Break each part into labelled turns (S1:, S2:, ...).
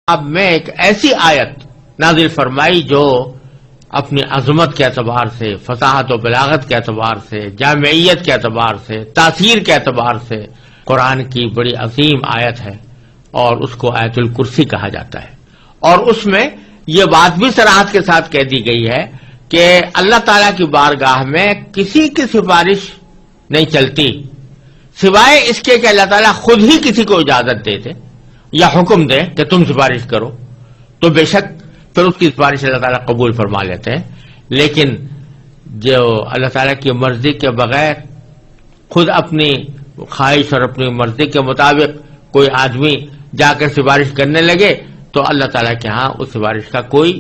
S1: اب میں ایک ایسی آیت نازل فرمائی جو اپنی عظمت کے اعتبار سے، فصاحت و بلاغت کے اعتبار سے، جامعیت کے اعتبار سے، تاثیر کے اعتبار سے قرآن کی بڑی عظیم آیت ہے، اور اس کو آیت الکرسی کہا جاتا ہے۔ اور اس میں یہ بات بھی صراحت کے ساتھ کہہ دی گئی ہے کہ اللہ تعالیٰ کی بارگاہ میں کسی کی سفارش نہیں چلتی سوائے اس کے کہ اللہ تعالیٰ خود ہی کسی کو اجازت دے دے یا حکم دے کہ تم سفارش کرو، تو بے شک پھر اس کی سفارش اللہ تعالیٰ قبول فرما لیتے ہیں۔ لیکن جو اللہ تعالیٰ کی مرضی کے بغیر خود اپنی خواہش اور اپنی مرضی کے مطابق کوئی آدمی جا کر سفارش کرنے لگے تو اللہ تعالیٰ کے ہاں اس سفارش کا کوئی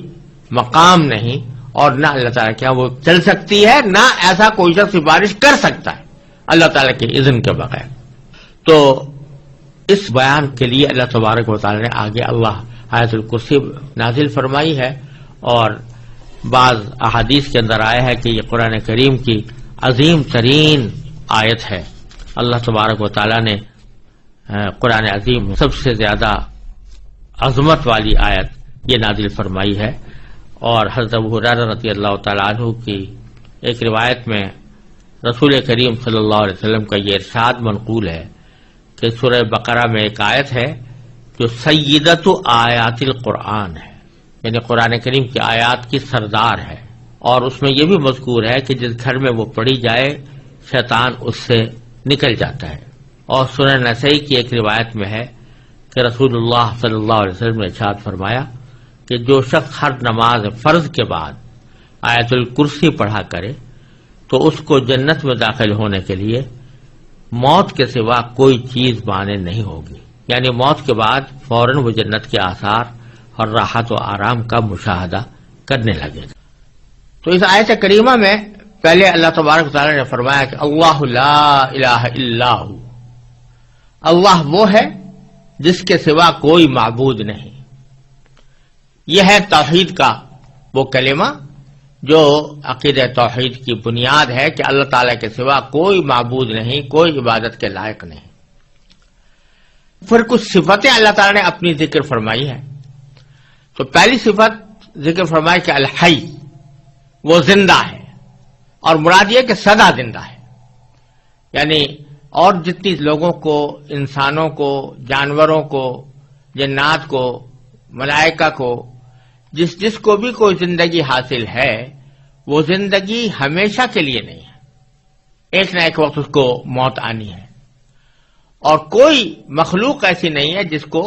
S1: مقام نہیں، اور نہ اللہ تعالیٰ کے ہاں وہ چل سکتی ہے، نہ ایسا کوئی شخص سفارش کر سکتا ہے اللہ تعالیٰ کے اذن کے بغیر۔ تو اس بیان کے لیے اللہ تبارک و تعالیٰ نے آگے اللہ آیت الکرسی نازل فرمائی ہے، اور بعض احادیث کے اندر آیا ہے کہ یہ قرآن کریم کی عظیم ترین آیت ہے۔ اللہ تبارک و تعالیٰ نے قرآن عظیم سب سے زیادہ عظمت والی آیت یہ نازل فرمائی ہے۔ اور حضرت ابو ہریرہ رضی اللہ تعالیٰ عنہ کی ایک روایت میں رسول کریم صلی اللہ علیہ وسلم کا یہ ارشاد منقول ہے کہ سورہ بقرہ میں ایک آیت ہے جو سیدۃ آیات القرآن ہے، یعنی قرآن کریم کی آیات کی سردار ہے، اور اس میں یہ بھی مذکور ہے کہ جس گھر میں وہ پڑھی جائے شیطان اس سے نکل جاتا ہے۔ اور سنن نسائی کی ایک روایت میں ہے کہ رسول اللہ صلی اللہ علیہ وسلم نے ارشاد فرمایا کہ جو شخص ہر نماز فرض کے بعد آیت الکرسی پڑھا کرے تو اس کو جنت میں داخل ہونے کے لیے موت کے سوا کوئی چیز مانع نہیں ہوگی، یعنی موت کے بعد فوراً وہ جنت کے آثار اور راحت و آرام کا مشاہدہ کرنے لگے گا۔ تو اس آیت کریمہ میں پہلے اللہ تبارک و تعالیٰ نے فرمایا کہ اللہ لا الہ الا ہو، اللہ وہ ہے جس کے سوا کوئی معبود نہیں۔ یہ ہے توحید کا وہ کلمہ جو عقیدہ توحید کی بنیاد ہے کہ اللہ تعالیٰ کے سوا کوئی معبود نہیں، کوئی عبادت کے لائق نہیں۔ پھر کچھ صفتیں اللہ تعالیٰ نے اپنی ذکر فرمائی ہے۔ تو پہلی صفت ذکر فرمائی کہ الحی، وہ زندہ ہے، اور مراد یہ کہ سدا زندہ ہے، یعنی اور جتنی لوگوں کو، انسانوں کو، جانوروں کو، جنات کو، ملائکہ کو، جس کو بھی کوئی زندگی حاصل ہے وہ زندگی ہمیشہ کے لیے نہیں ہے، ایک نہ ایک وقت اس کو موت آنی ہے، اور کوئی مخلوق ایسی نہیں ہے جس کو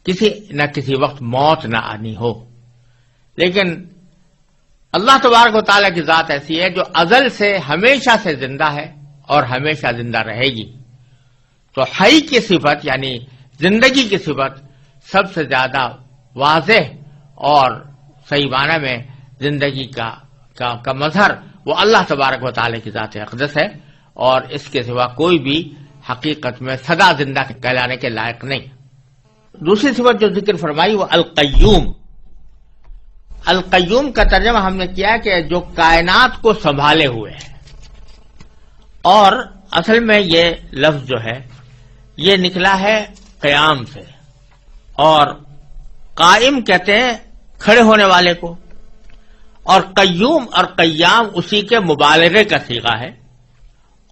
S1: کسی نہ کسی وقت موت نہ آنی ہو۔ لیکن اللہ تبارک و تعالیٰ کی ذات ایسی ہے جو ازل سے ہمیشہ سے زندہ ہے اور ہمیشہ زندہ رہے گی۔ تو حی کی صفت یعنی زندگی کی صفت سب سے زیادہ واضح اور صحیح معنی میں زندگی کا مظہر وہ اللہ تبارک و تعالیٰ کی ذات اقدس ہے، اور اس کے سوا کوئی بھی حقیقت میں سدا زندہ کہلانے کے لائق نہیں۔ دوسری صفت جو ذکر فرمائی وہ القیوم۔ القیوم کا ترجمہ ہم نے کیا کہ جو کائنات کو سنبھالے ہوئے ہے، اور اصل میں یہ لفظ جو ہے یہ نکلا ہے قیام سے، اور قائم کہتے ہیں کھڑے ہونے والے کو، اور قیوم اور قیام اسی کے مبالغے کا صیغہ ہے،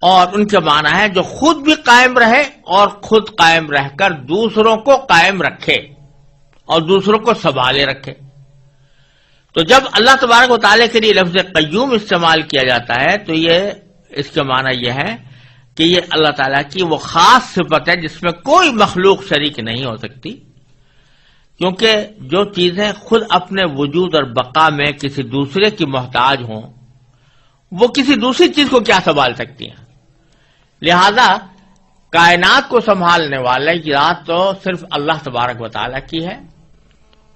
S1: اور ان کے معنی ہے جو خود بھی قائم رہے اور خود قائم رہ کر دوسروں کو قائم رکھے اور دوسروں کو سنبھالے رکھے۔ تو جب اللہ تبارک و تعالیٰ کے لیے لفظ قیوم استعمال کیا جاتا ہے تو یہ اس کا معنی یہ ہے کہ یہ اللہ تعالیٰ کی وہ خاص صفت ہے جس میں کوئی مخلوق شریک نہیں ہو سکتی، کیونکہ جو چیزیں خود اپنے وجود اور بقا میں کسی دوسرے کی محتاج ہوں وہ کسی دوسری چیز کو کیا سنبھال سکتی ہیں۔ لہذا کائنات کو سنبھالنے والا ذات تو صرف اللہ تبارک و تعالیٰ کی ہے،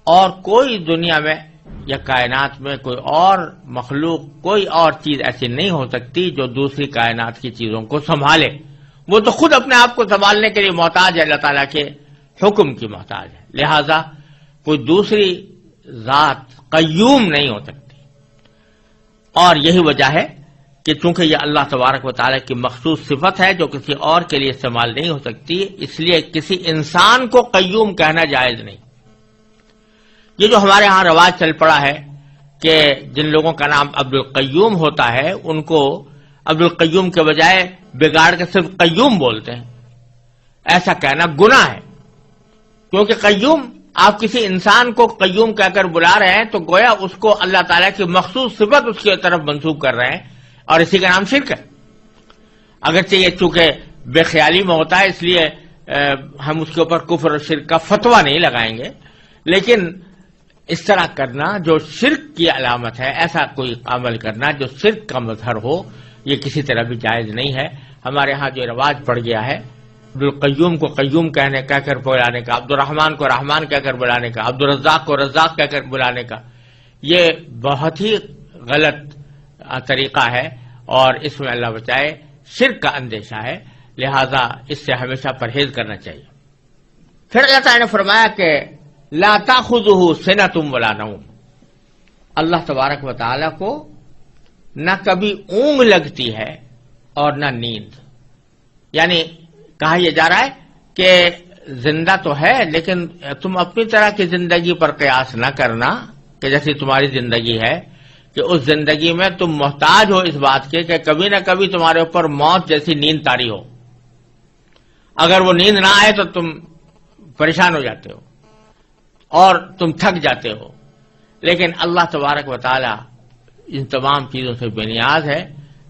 S1: اور کوئی دنیا میں یا کائنات میں کوئی اور مخلوق، کوئی اور چیز ایسی نہیں ہو سکتی جو دوسری کائنات کی چیزوں کو سنبھالے۔ وہ تو خود اپنے آپ کو سنبھالنے کے لیے محتاج ہے، اللہ تعالیٰ کے حکم کی محتاج ہے، لہذا کوئی دوسری ذات قیوم نہیں ہو سکتی۔ اور یہی وجہ ہے کہ چونکہ یہ اللہ تبارک و تعالیٰ کی مخصوص صفت ہے جو کسی اور کے لیے استعمال نہیں ہو سکتی، اس لیے کسی انسان کو قیوم کہنا جائز نہیں، یہ جو ہمارے ہاں رواج چل پڑا ہے کہ جن لوگوں کا نام عبد القیوم ہوتا ہے ان کو عبد القیوم کے بجائے بگاڑ کے صرف قیوم بولتے ہیں، ایسا کہنا گناہ ہے، کیونکہ قیوم، آپ کسی انسان کو قیوم کہہ کر بلا رہے ہیں تو گویا اس کو اللہ تعالیٰ کی مخصوص صفت اس کی طرف منسوب کر رہے ہیں، اور اسی کا نام شرک ہے۔ اگرچہ یہ چونکہ بے خیالی میں ہوتا ہے اس لیے ہم اس کے اوپر کفر اور شرک کا فتویٰ نہیں لگائیں گے، لیکن اس طرح کرنا جو شرک کی علامت ہے، ایسا کوئی عمل کرنا جو شرک کا مظہر ہو، یہ کسی طرح بھی جائز نہیں ہے۔ ہمارے ہاں جو رواج پڑ گیا ہے عبد القیوم کو قیوم کہہ کر بلانے کا، عبد الرحمن کو رحمان کہہ کر بلانے کا، عبد الرزاق کو رزاق کہہ کر بلانے کا، یہ بہت ہی غلط طریقہ ہے اور اس میں اللہ بچائے شرک کا اندیشہ ہے، لہذا اس سے ہمیشہ پرہیز کرنا چاہیے۔ پھر اللہ تعالیٰ نے فرمایا کہ لا تاخذہ سنۃ ولا نوم، اللہ تبارک و تعالیٰ کو نہ کبھی اونگ لگتی ہے اور نہ نیند، یعنی کہا یہ جا رہا ہے کہ زندہ تو ہے لیکن تم اپنی طرح کی زندگی پر قیاس نہ کرنا کہ جیسی تمہاری زندگی ہے، کہ اس زندگی میں تم محتاج ہو اس بات کے کہ کبھی نہ کبھی تمہارے اوپر موت جیسی نیند طاری ہو، اگر وہ نیند نہ آئے تو تم پریشان ہو جاتے ہو اور تم تھک جاتے ہو، لیکن اللہ تبارک و تعالی ان تمام چیزوں سے بے نیاز ہے،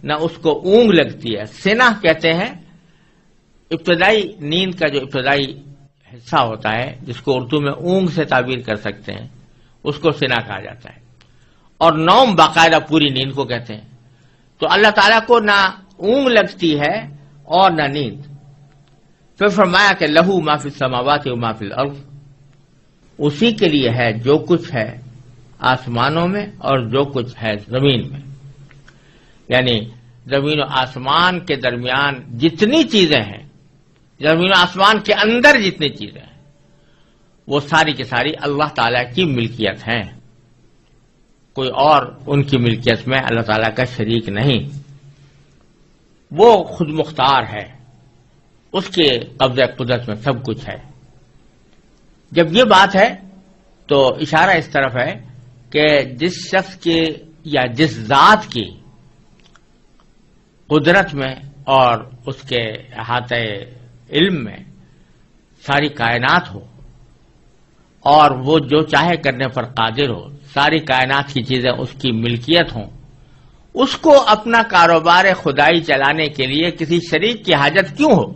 S1: نہ اس کو اونگ لگتی ہے۔ سنہ کہتے ہیں ابتدائی نیند کا جو ابتدائی حصہ ہوتا ہے، جس کو اردو میں اونگ سے تعبیر کر سکتے ہیں، اس کو سنہ کہا جاتا ہے، اور نوم باقاعدہ پوری نیند کو کہتے ہیں۔ تو اللہ تعالیٰ کو نہ اونگ لگتی ہے اور نہ نیند۔ پھر فرمایا کہ لہو ما فی السماوات و ما فی الارض، اسی کے لیے ہے جو کچھ ہے آسمانوں میں اور جو کچھ ہے زمین میں، یعنی زمین و آسمان کے درمیان جتنی چیزیں ہیں، زمین و آسمان کے اندر جتنی چیزیں ہیں، وہ ساری کی ساری اللہ تعالیٰ کی ملکیت ہیں، کوئی اور ان کی ملکیت میں اللہ تعالیٰ کا شریک نہیں، وہ خود مختار ہے، اس کے قبضہ قدرت میں سب کچھ ہے۔ جب یہ بات ہے تو اشارہ اس طرف ہے کہ جس شخص کی یا جس ذات کی قدرت میں اور اس کے احاطہ علم میں ساری کائنات ہو اور وہ جو چاہے کرنے پر قادر ہو، ساری کائنات کی چیزیں اس کی ملکیت ہوں، اس کو اپنا کاروبار خدائی چلانے کے لیے کسی شریک کی حاجت کیوں ہو؟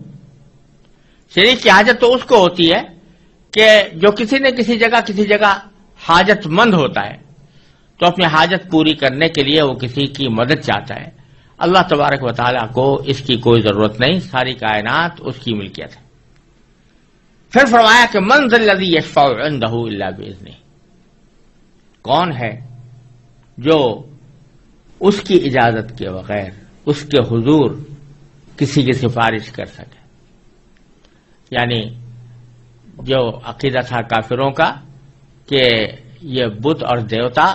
S1: شریک کی حاجت تو اس کو ہوتی ہے کہ جو کسی نہ کسی جگہ حاجت مند ہوتا ہے، تو اپنی حاجت پوری کرنے کے لیے وہ کسی کی مدد چاہتا ہے۔ اللہ تبارک و تعالیٰ کو اس کی کوئی ضرورت نہیں، ساری کائنات اس کی ملکیت ہے۔ پھر فرمایا کہ من ذا الذی یشفع عندہ الا باذنہ، کون ہے جو اس کی اجازت کے بغیر اس کے حضور کسی کی سفارش کر سکے؟ یعنی جو عقیدہ تھا کافروں کا کہ یہ بت اور دیوتا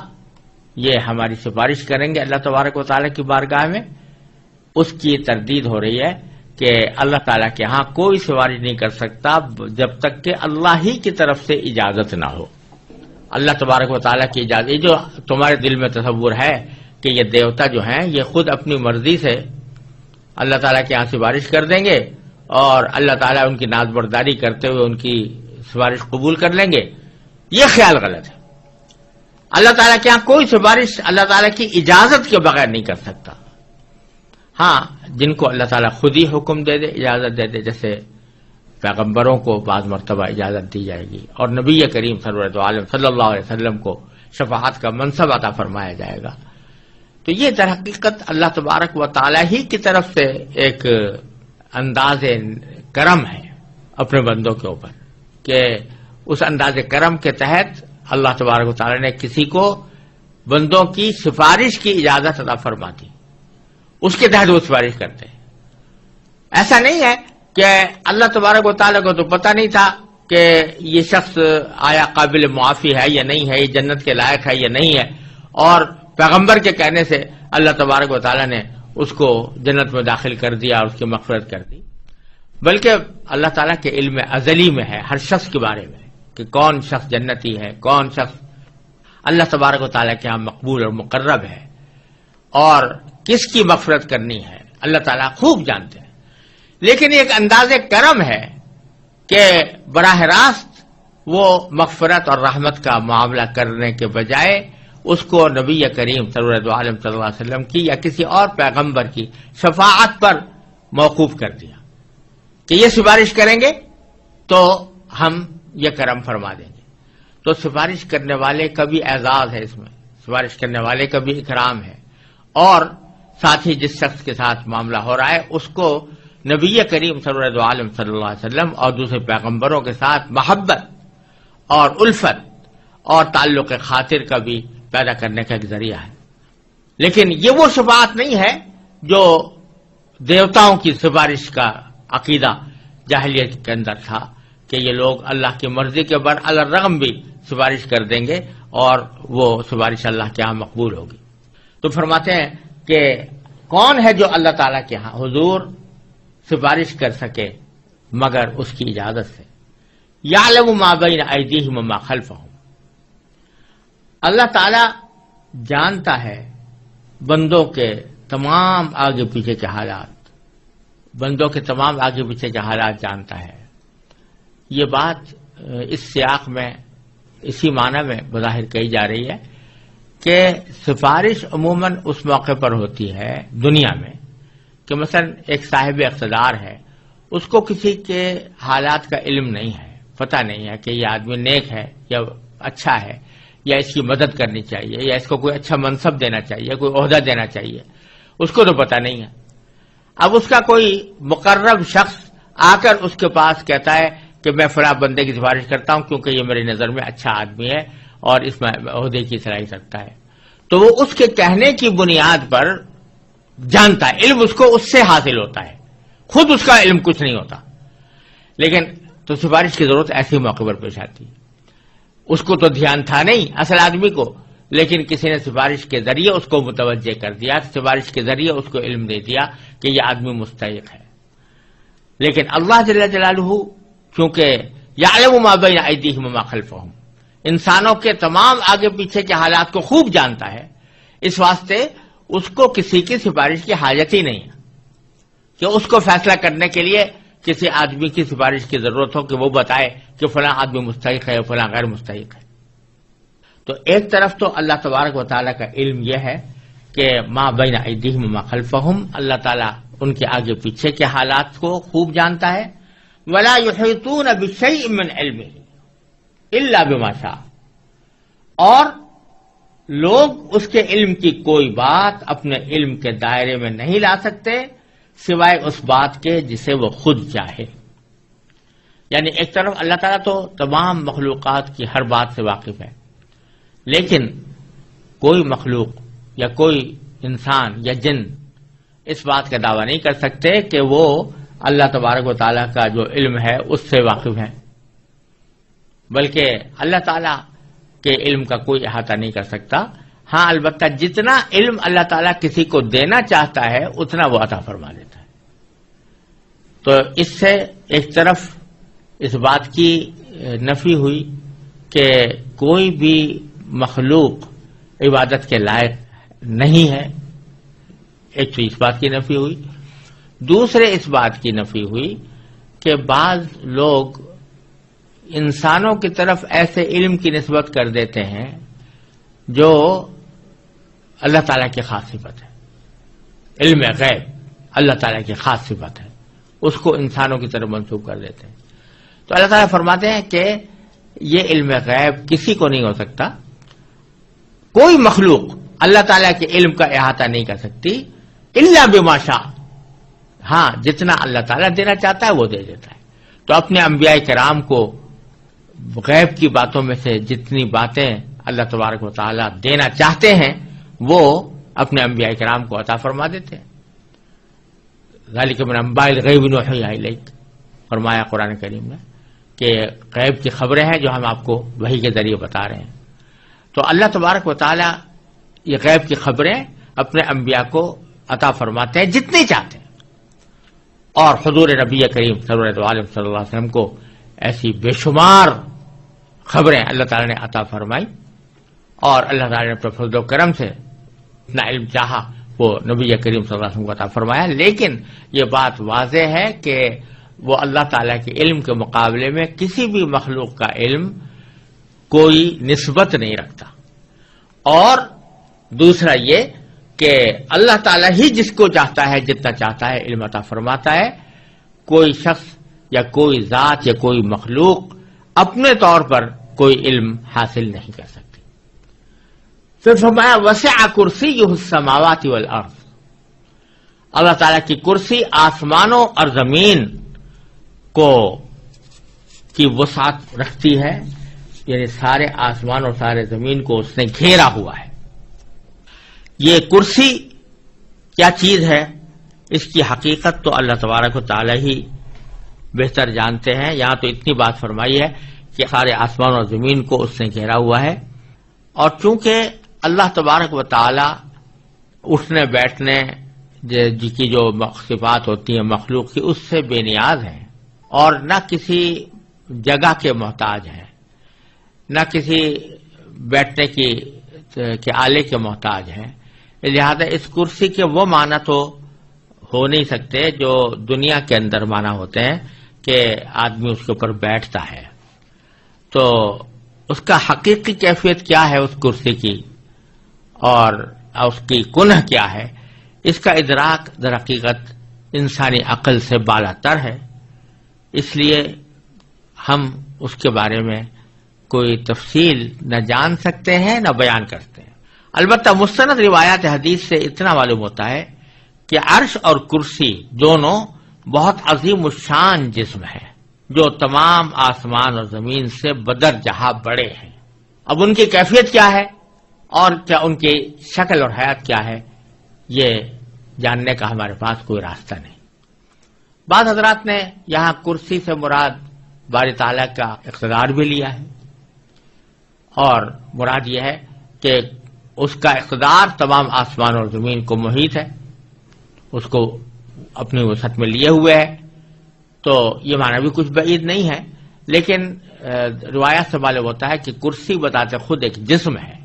S1: یہ ہماری سفارش کریں گے اللہ تبارک و تعالیٰ کی بارگاہ میں، اس کی تردید ہو رہی ہے کہ اللہ تعالیٰ کے ہاں کوئی سفارش نہیں کر سکتا جب تک کہ اللہ ہی کی طرف سے اجازت نہ ہو۔ اللہ تبارک و تعالیٰ کی اجازت، یہ جو تمہارے دل میں تصور ہے کہ یہ دیوتا جو ہیں یہ خود اپنی مرضی سے اللہ تعالیٰ کے ہاں سفارش کر دیں گے اور اللہ تعالیٰ ان کی ناز برداری کرتے ہوئے ان کی سفارش قبول کر لیں گے، یہ خیال غلط ہے۔ اللہ تعالیٰ کے ہاں کوئی سفارش اللہ تعالیٰ کی اجازت کے بغیر نہیں کر سکتا۔ ہاں جن کو اللہ تعالیٰ خود ہی حکم دے دے، اجازت دے دے، جیسے پیغمبروں کو بعض مرتبہ اجازت دی جائے گی اور نبی کریم صلی اللہ علیہ وسلم کو شفاعت کا منصب عطا فرمایا جائے گا، تو یہ در حقیقت اللہ تبارک و تعالیٰ ہی کی طرف سے ایک انداز کرم ہے اپنے بندوں کے اوپر، کہ اس انداز کرم کے تحت اللہ تبارک و تعالیٰ نے کسی کو بندوں کی سفارش کی اجازت عطا فرما دی، اس کے تحت وہ سفارش کرتے ہیں۔ ایسا نہیں ہے کہ اللہ تبارک و تعالیٰ کو تو پتہ نہیں تھا کہ یہ شخص آیا قابل معافی ہے یا نہیں ہے، یہ جنت کے لائق ہے یا نہیں ہے، اور پیغمبر کے کہنے سے اللہ تبارک و تعالیٰ نے اس کو جنت میں داخل کر دیا اور اس کی مغفرت کر دی، بلکہ اللہ تعالیٰ کے علم ازلی میں ہے ہر شخص کے بارے میں کہ کون شخص جنتی ہے، کون شخص اللہ تبارک و تعالیٰ کے ہاں مقبول اور مقرب ہے، اور کس کی مغفرت کرنی ہے اللہ تعالیٰ خوب جانتے ہیں۔ لیکن ایک انداز کرم ہے کہ براہ راست وہ مغفرت اور رحمت کا معاملہ کرنے کے بجائے اس کو نبی کریم صلی اللہ علیہ وسلم کی یا کسی اور پیغمبر کی شفاعت پر موقوف کر دیا کہ یہ سفارش کریں گے تو ہم یہ کرم فرما دیں گے۔ تو سفارش کرنے والے کا بھی اعزاز ہے، اس میں سفارش کرنے والے کا بھی اکرام ہے، اور ساتھ ہی جس شخص کے ساتھ معاملہ ہو رہا ہے اس کو نبی کریم صلی اللہ علیہ وسلم اور دوسرے پیغمبروں کے ساتھ محبت اور الفت اور تعلق خاطر کا بھی پیدا کرنے کا ایک ذریعہ ہے۔ لیکن یہ وہ شفاعت نہیں ہے جو دیوتاؤں کی سفارش کا عقیدہ جاہلیت کے اندر تھا کہ یہ لوگ اللہ کی مرضی کے برعلرغم بھی سفارش کر دیں گے اور وہ سفارش اللہ کے ہاں مقبول ہوگی۔ تو فرماتے ہیں کہ کون ہے جو اللہ تعالیٰ کے ہاں حضور سفارش کر سکے مگر اس کی اجازت سے۔ یعلم ما بین ایدیہم وما خلفہم، اللہ تعالیٰ جانتا ہے بندوں کے تمام آگے پیچھے کے حالات، بندوں کے تمام آگے پیچھے کے حالات جانتا ہے۔ یہ بات اس سیاق میں اسی معنی میں بظاہر کہی جا رہی ہے کہ سفارش عموماً اس موقع پر ہوتی ہے دنیا میں کہ مثلا ایک صاحب اقتدار ہے، اس کو کسی کے حالات کا علم نہیں ہے، پتہ نہیں ہے کہ یہ آدمی نیک ہے یا اچھا ہے یا اس کی مدد کرنی چاہیے یا اس کو کوئی اچھا منصب دینا چاہیے، کوئی عہدہ دینا چاہیے، اس کو تو پتہ نہیں ہے۔ اب اس کا کوئی مقرب شخص آ کر اس کے پاس کہتا ہے کہ میں فلاں بندے کی سفارش کرتا ہوں کیونکہ یہ میری نظر میں اچھا آدمی ہے اور اس میں عہدے کی صلاحیت رکھتا ہے، تو وہ اس کے کہنے کی بنیاد پر جانتا ہے، علم اس کو اس سے حاصل ہوتا ہے، خود اس کا علم کچھ نہیں ہوتا۔ لیکن تو سفارش کی ضرورت ایسے موقع پر پیش آتی ہے، اس کو تو دھیان تھا نہیں اصل آدمی کو، لیکن کسی نے سفارش کے ذریعے اس کو متوجہ کر دیا، سفارش کے ذریعے اس کو علم دے دیا کہ یہ آدمی مستحق ہے۔ لیکن اللہ جل جلالہ کیونکہ یعلم ما بین ایدیہم وما خلفہم، انسانوں کے تمام آگے پیچھے کے حالات کو خوب جانتا ہے، اس واسطے اس کو کسی کی سفارش کی حاجت ہی نہیں ہے کہ اس کو فیصلہ کرنے کے لیے کسی آدمی کی سفارش کی ضرورت ہو کہ وہ بتائے کہ فلاں آدمی مستحق ہے فلاں غیر مستحق ہے۔ تو ایک طرف تو اللہ تبارک و تعالیٰ کا علم یہ ہے کہ ما بین ایدیہم وما خلفہم، اللہ تعالیٰ ان کے آگے پیچھے کے حالات کو خوب جانتا ہے۔ ولا یحیطون بشیء من علمہ الا بما شاء، اور لوگ اس کے علم کی کوئی بات اپنے علم کے دائرے میں نہیں لا سکتے سوائے اس بات کے جسے وہ خود چاہے۔ یعنی ایک طرف اللہ تعالیٰ تو تمام مخلوقات کی ہر بات سے واقف ہے، لیکن کوئی مخلوق یا کوئی انسان یا جن اس بات کا دعویٰ نہیں کر سکتے کہ وہ اللہ تبارک و تعالیٰ کا جو علم ہے اس سے واقف ہیں، بلکہ اللہ تعالیٰ کے علم کا کوئی احاطہ نہیں کر سکتا۔ ہاں البتہ جتنا علم اللہ تعالیٰ کسی کو دینا چاہتا ہے اتنا وہ عطا فرما دیتا ہے۔ تو اس سے ایک طرف اس بات کی نفی ہوئی کہ کوئی بھی مخلوق عبادت کے لائق نہیں ہے، ایک تو اس بات کی نفی ہوئی، دوسرے اس بات کی نفی ہوئی کہ بعض لوگ انسانوں کی طرف ایسے علم کی نسبت کر دیتے ہیں جو اللہ تعالیٰ کی خاص صفت ہے، علم غیب اللہ تعالیٰ کی خاص صفت ہے، اس کو انسانوں کی طرف منسوب کر دیتے ہیں۔ تو اللہ تعالیٰ فرماتے ہیں کہ یہ علم غیب کسی کو نہیں ہو سکتا، کوئی مخلوق اللہ تعالیٰ کے علم کا احاطہ نہیں کر سکتی الا بما شاء، ہاں جتنا اللہ تعالیٰ دینا چاہتا ہے وہ دے دیتا ہے۔ تو اپنے انبیاء کرام کو غیب کی باتوں میں سے جتنی باتیں اللہ تبارک و تعالیٰ دینا چاہتے ہیں وہ اپنے انبیاء کرام کو عطا فرما دیتے ہیں۔ ذالک من انباء الغیب نوحیہ الیک، فرمایا قرآن کریم میں کہ غیب کی خبریں ہیں جو ہم آپ کو وحی کے ذریعے بتا رہے ہیں۔ تو اللہ تبارک و تعالیٰ یہ غیب کی خبریں اپنے انبیاء کو عطا فرماتے ہیں جتنی چاہتے ہیں، اور حضور نبی کریم صلی اللہ علیہ وسلم کو ایسی بے شمار خبریں اللہ تعالیٰ نے عطا فرمائی اور اللہ تعالیٰ نے اپنے فضل و کرم سے اتنا علم چاہا وہ نبی کریم صلی اللہ علیہ وسلم کو عطا فرمایا، لیکن یہ بات واضح ہے کہ وہ اللہ تعالیٰ کے علم کے مقابلے میں کسی بھی مخلوق کا علم کوئی نسبت نہیں رکھتا۔ اور دوسرا یہ کہ اللہ تعالیٰ ہی جس کو چاہتا ہے جتنا چاہتا ہے علم عطا فرماتا ہے، کوئی شخص یا کوئی ذات یا کوئی مخلوق اپنے طور پر کوئی علم حاصل نہیں کر سکتی۔ پھر فرمایا وسع کرسیہ السماوات والارض، اللہ تعالیٰ کی کرسی آسمانوں اور زمین کی وسعت رکھتی ہے، یعنی سارے آسمان اور سارے زمین کو اس نے گھیرا ہوا ہے۔ یہ کرسی کیا چیز ہے، اس کی حقیقت تو اللہ تبارک و تعالی ہی بہتر جانتے ہیں۔ یہاں تو اتنی بات فرمائی ہے کہ سارے آسمان اور زمین کو اس نے گھیرا ہوا ہے، اور چونکہ اللہ تبارک و تعالی اٹھنے بیٹھنے کی جو صفات ہوتی ہیں مخلوق کی، اس سے بے نیاز ہیں، اور نہ کسی جگہ کے محتاج ہیں، نہ کسی بیٹھنے کے آلے کے محتاج ہیں۔ لہذا اس کرسی کے وہ معنی تو ہو نہیں سکتے جو دنیا کے اندر معنی ہوتے ہیں کہ آدمی اس کے اوپر بیٹھتا ہے۔ تو اس کا حقیقی کیفیت کیا ہے اس کرسی کی، اور اس کی کنہ کیا ہے، اس کا ادراک در حقیقت انسانی عقل سے بالا تر ہے، اس لیے ہم اس کے بارے میں کوئی تفصیل نہ جان سکتے ہیں نہ بیان کرتے ہیں۔ البتہ مستند روایات حدیث سے اتنا معلوم ہوتا ہے کہ عرش اور کرسی دونوں بہت عظیم الشان جسم ہے، جو تمام آسمان اور زمین سے بدرجہ بڑے ہیں۔ اب ان کی کیفیت کیا ہے اور کیا ان کی شکل اور حیات کیا ہے، یہ جاننے کا ہمارے پاس کوئی راستہ نہیں۔ بعض حضرات نے یہاں کرسی سے مراد باری تعالیٰ کا اقتدار بھی لیا ہے، اور مراد یہ ہے کہ اس کا اقتدار تمام آسمان اور زمین کو محیط ہے، اس کو اپنی وسعت میں لیے ہوئے ہے۔ تو یہ معنی بھی کچھ بعید نہیں ہے، لیکن روایات سے معلوم ہوتا ہے کہ کرسی بتاتے خود ایک جسم ہے،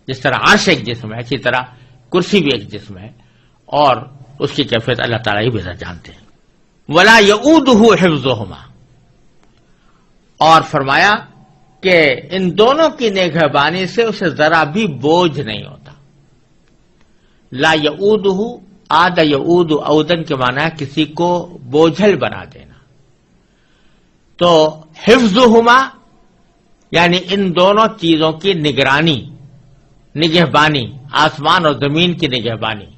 S1: جس طرح عرش ایک جسم ہے اسی طرح کرسی بھی ایک جسم ہے، اور اس کی کیفیت اللہ تعالیٰ ہی بہتر جانتے ہیں۔ وَلَا يَئُودُهُ حِفْظُهُمَا، اور فرمایا کہ ان دونوں کی نگہبانی سے اسے ذرا بھی بوجھ نہیں ہوتا۔ لا یعودہ، عاد یعود عودن کے معنی ہے کسی کو بوجھل بنا دینا۔ تو حفظہما یعنی ان دونوں چیزوں کی نگہبانی، آسمان اور زمین کی نگہبانی،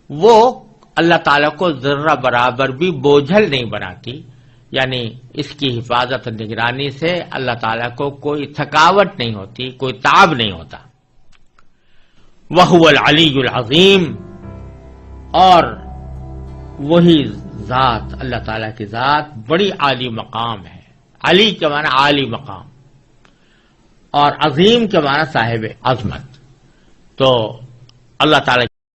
S1: وہ اللہ تعالیٰ کو ذرہ برابر بھی بوجھل نہیں بناتی، یعنی اس کی حفاظت اور نگرانی سے اللہ تعالیٰ کو کوئی تھکاوٹ نہیں ہوتی، کوئی تعب نہیں ہوتا۔ وَهُوَ الْعَلِيُّ الْعَظِيمُ، اور وہی ذات، اللہ تعالیٰ کی ذات بڑی عالی مقام ہے۔ علی کے معنی عالی مقام، اور عظیم کے معنی صاحب عظمت۔ تو اللہ تعالیٰ